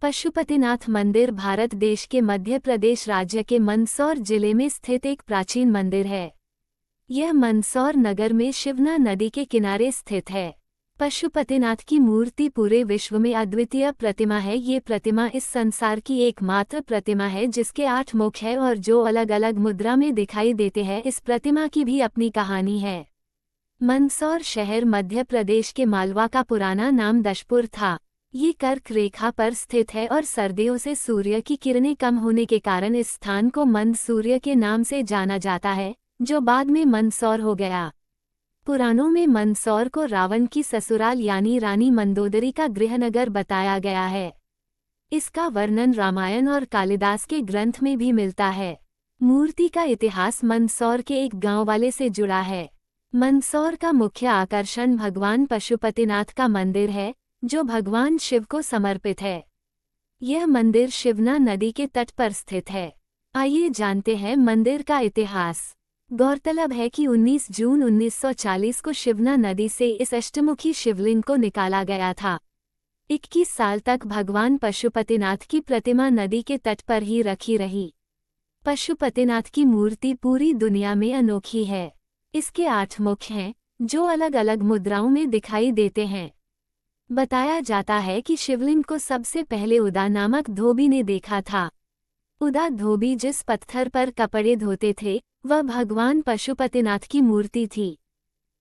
पशुपतिनाथ मंदिर भारत देश के मध्य प्रदेश राज्य के मंदसौर जिले में स्थित एक प्राचीन मंदिर है। यह मंदसौर नगर में शिवना नदी के किनारे स्थित है। पशुपतिनाथ की मूर्ति पूरे विश्व में अद्वितीय प्रतिमा है। ये प्रतिमा इस संसार की एकमात्र प्रतिमा है जिसके 8 मुख है और जो अलग अलग मुद्रा में दिखाई देते हैं। इस प्रतिमा की भी अपनी कहानी है। मंदसौर शहर मध्य प्रदेश के मालवा का पुराना नाम दशपुर था। ये कर्क रेखा पर स्थित है और सर्दियों से सूर्य की किरणें कम होने के कारण इस स्थान को मंद सूर्य के नाम से जाना जाता है, जो बाद में मंदसौर हो गया। पुराणों में मंदसौर को रावण की ससुराल यानी रानी मंदोदरी का गृहनगर बताया गया है। इसका वर्णन रामायण और कालिदास के ग्रंथ में भी मिलता है। मूर्ति का इतिहास मंदसौर के एक गांव वाले से जुड़ा है। मंदसौर का मुख्य आकर्षण भगवान पशुपतिनाथ का मंदिर है, जो भगवान शिव को समर्पित है। यह मंदिर शिवना नदी के तट पर स्थित है। आइए जानते हैं मंदिर का इतिहास। गौरतलब है कि 19 जून 1940 को शिवना नदी से इस अष्टमुखी शिवलिंग को निकाला गया था। 21 साल तक भगवान पशुपतिनाथ की प्रतिमा नदी के तट पर ही रखी रही। पशुपतिनाथ की मूर्ति पूरी दुनिया में अनोखी है। इसके 8 मुख हैं, जो अलग अलग मुद्राओं में दिखाई देते हैं। बताया जाता है कि शिवलिंग को सबसे पहले उदा नामक धोबी ने देखा था। उदा धोबी जिस पत्थर पर कपड़े धोते थे, वह भगवान पशुपतिनाथ की मूर्ति थी।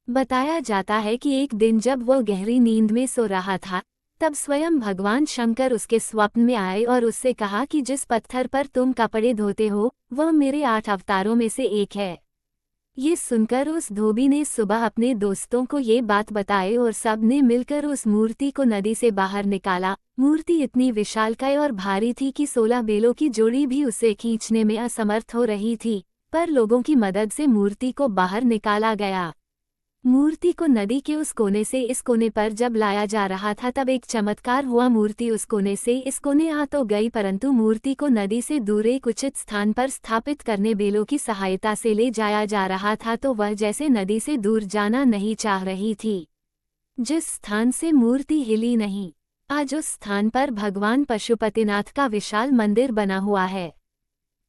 बताया जाता है कि एक दिन जब वह गहरी नींद में सो रहा था, तब स्वयं भगवान शंकर उसके स्वप्न में आए और उससे कहा कि जिस पत्थर पर तुम कपड़े धोते हो, वह मेरे 8 अवतारों में से एक है। ये सुनकर उस धोबी ने सुबह अपने दोस्तों को ये बात बताई और सब ने मिलकर उस मूर्ति को नदी से बाहर निकाला। मूर्ति इतनी विशालकाय और भारी थी कि 16 बैलों की जोड़ी भी उसे खींचने में असमर्थ हो रही थी, पर लोगों की मदद से मूर्ति को बाहर निकाला गया। मूर्ति को नदी के उस कोने से इस कोने पर जब लाया जा रहा था, तब एक चमत्कार हुआ। मूर्ति उस कोने से इस कोने आ तो गई, परंतु मूर्ति को नदी से दूर एक उचित स्थान पर स्थापित करने बैलों की सहायता से ले जाया जा रहा था, तो वह जैसे नदी से दूर जाना नहीं चाह रही थी। जिस स्थान से मूर्ति हिली नहीं, आज उस स्थान पर भगवान पशुपतिनाथ का विशाल मंदिर बना हुआ है।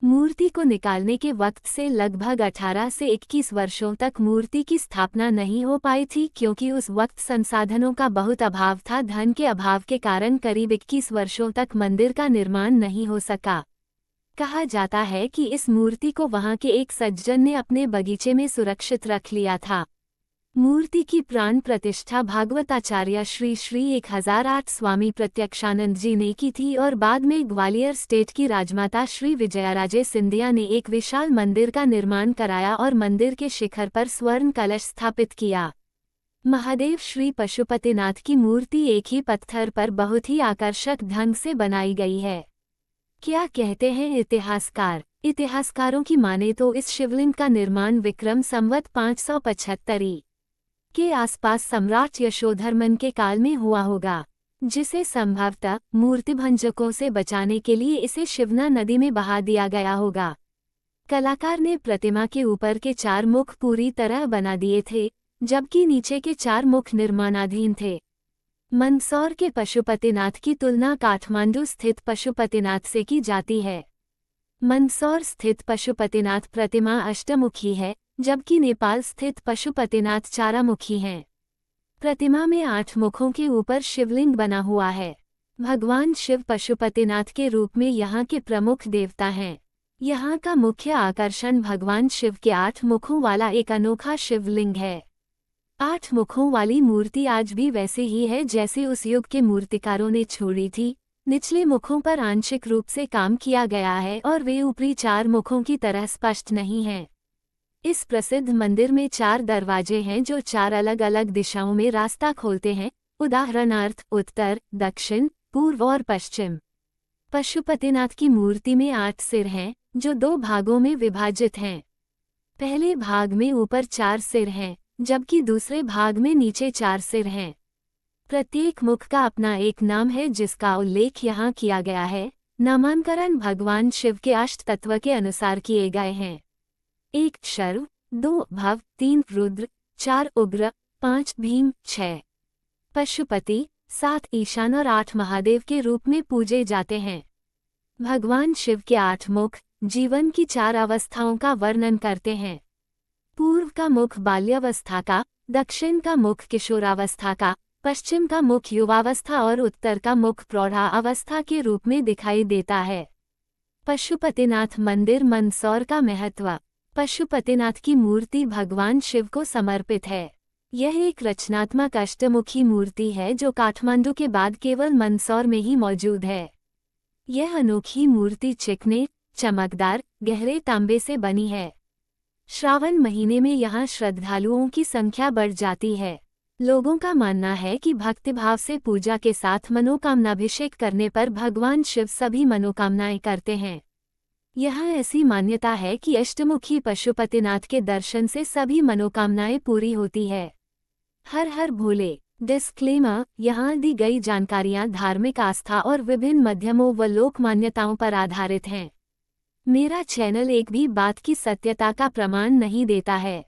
मूर्ति को निकालने के वक्त से लगभग 18 से 21 वर्षों तक मूर्ति की स्थापना नहीं हो पाई थी, क्योंकि उस वक्त संसाधनों का बहुत अभाव था। धन के अभाव के कारण करीब 21 वर्षों तक मंदिर का निर्माण नहीं हो सका। कहा जाता है कि इस मूर्ति को वहां के एक सज्जन ने अपने बगीचे में सुरक्षित रख लिया था। मूर्ति की प्राण प्रतिष्ठा भागवताचार्य श्री श्री 1008 स्वामी प्रत्यक्षानंद जी ने की थी और बाद में ग्वालियर स्टेट की राजमाता श्री विजयाराजे सिंधिया ने एक विशाल मंदिर का निर्माण कराया और मंदिर के शिखर पर स्वर्ण कलश स्थापित किया। महादेव श्री पशुपतिनाथ की मूर्ति एक ही पत्थर पर बहुत ही आकर्षक ढंग से बनाई गई है। क्या कहते हैं इतिहासकार? इतिहासकारों की माने तो इस शिवलिंग का निर्माण विक्रम संवत 575 के आसपास सम्राट यशोधर्मन के काल में हुआ होगा, जिसे संभवतः मूर्तिभंजकों से बचाने के लिए इसे शिवना नदी में बहा दिया गया होगा। कलाकार ने प्रतिमा के ऊपर के 4 मुख पूरी तरह बना दिए थे, जबकि नीचे के 4 मुख निर्माणाधीन थे। मंदसौर के पशुपतिनाथ की तुलना काठमांडू स्थित पशुपतिनाथ से की जाती है। मंदसौर स्थित पशुपतिनाथ प्रतिमा अष्टमुखी है, जबकि नेपाल स्थित पशुपतिनाथ 4मुखी हैं। प्रतिमा में 8 मुखों के ऊपर शिवलिंग बना हुआ है। भगवान शिव पशुपतिनाथ के रूप में यहाँ के प्रमुख देवता हैं। यहाँ का मुख्य आकर्षण भगवान शिव के 8 मुखों वाला एक अनोखा शिवलिंग है। 8 मुखों वाली मूर्ति आज भी वैसे ही है जैसे उस युग के मूर्तिकारों ने छोड़ी थी। निचले मुखों पर आंशिक रूप से काम किया गया है और वे ऊपरी 4 मुखों की तरह स्पष्ट नहीं हैं। इस प्रसिद्ध मंदिर में 4 दरवाजे हैं जो 4 अलग अलग दिशाओं में रास्ता खोलते हैं, उदाहरणार्थ उत्तर, दक्षिण, पूर्व और पश्चिम। पशुपतिनाथ की मूर्ति में 8 सिर हैं, जो 2 भागों में विभाजित हैं। पहले भाग में ऊपर 4 सिर हैं, जबकि दूसरे भाग में नीचे 4 सिर हैं। प्रत्येक मुख का अपना एक नाम है जिसका उल्लेख यहाँ किया गया है। नामांकरण भगवान शिव के अष्ट तत्व के अनुसार किए गए हैं। 1 शर्व, 2 भव, 3 रुद्र, 4 उग्र, 5 भीम, 6 पशुपति, 7 ईशान और 8 महादेव के रूप में पूजे जाते हैं। भगवान शिव के 8 मुख जीवन की 4 अवस्थाओं का वर्णन करते हैं। पूर्व का मुख बाल्यावस्था का, दक्षिण का मुख किशोरावस्था का, पश्चिम का मुख युवावस्था और उत्तर का मुख प्रौढ़ावस्था के रूप में दिखाई देता है। पशुपतिनाथ मंदिर मंदसौर का महत्व। पशुपतिनाथ की मूर्ति भगवान शिव को समर्पित है। यह एक रचनात्मक अष्टमुखी मूर्ति है जो काठमांडू के बाद केवल मंदसौर में ही मौजूद है। यह अनोखी मूर्ति चिकने, चमकदार, गहरे तांबे से बनी है। श्रावण महीने में यहाँ श्रद्धालुओं की संख्या बढ़ जाती है। लोगों का मानना है कि भक्तिभाव से पूजा के साथ मनोकामनाभिषेक करने पर भगवान शिव सभी मनोकामनाएं करते हैं। यहाँ ऐसी मान्यता है कि अष्टमुखी पशुपतिनाथ के दर्शन से सभी मनोकामनाएं पूरी होती है। हर हर भोले। डिस्क्लेमर, यहाँ दी गई जानकारियाँ धार्मिक आस्था और विभिन्न माध्यमों व लोक मान्यताओं पर आधारित हैं। मेरा चैनल एक भी बात की सत्यता का प्रमाण नहीं देता है।